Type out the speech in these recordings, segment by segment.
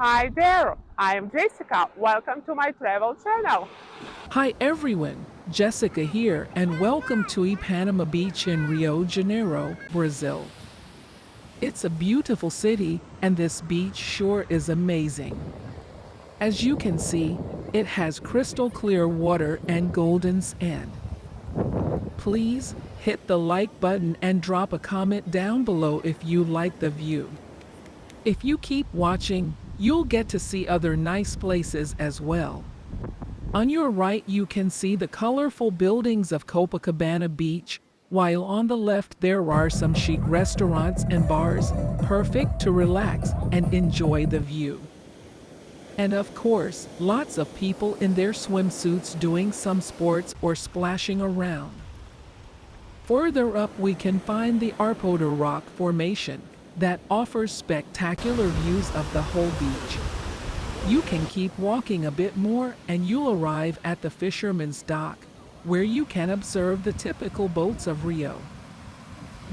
Hi there, I am Jessica. Welcome to my travel channel. Hi everyone, Jessica here, and welcome to Ipanema Beach in Rio de Janeiro, Brazil. It's a beautiful city, and this beach sure is amazing. As you can see, it has crystal clear water and golden sand. Please hit the like button and drop a comment down below if you like the view. If you keep watching, you'll get to see other nice places as well. On your right you can see the colorful buildings of Copacabana Beach, while on the left there are some chic restaurants and bars, perfect to relax and enjoy the view. And of course, lots of people in their swimsuits doing some sports or splashing around. Further up we can find the Arpoda Rock Formation that offers spectacular views of the whole beach. You can keep walking a bit more and you'll arrive at the Fisherman's Dock, where you can observe the typical boats of Rio.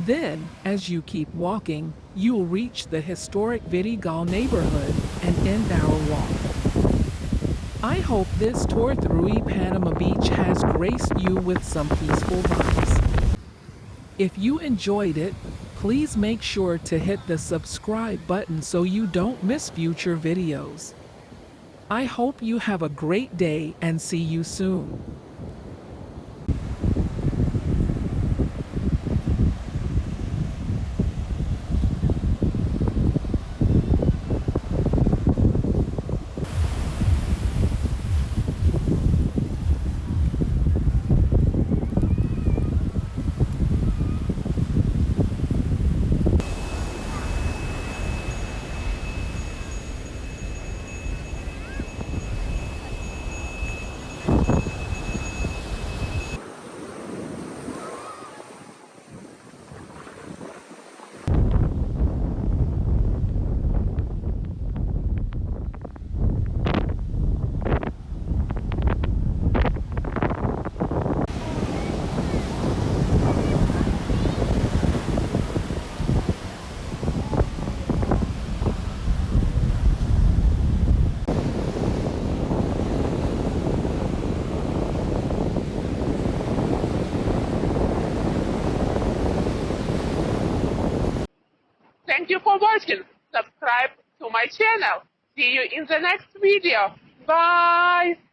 Then, as you keep walking, you'll reach the historic Vidigal neighborhood and end our walk. I hope this tour through Ipanema Beach has graced you with some peaceful vibes. If you enjoyed it, please make sure to hit the subscribe button so you don't miss future videos. I hope you have a great day and see you soon. Thank you for watching. Subscribe to my channel. See you in the next video. Bye!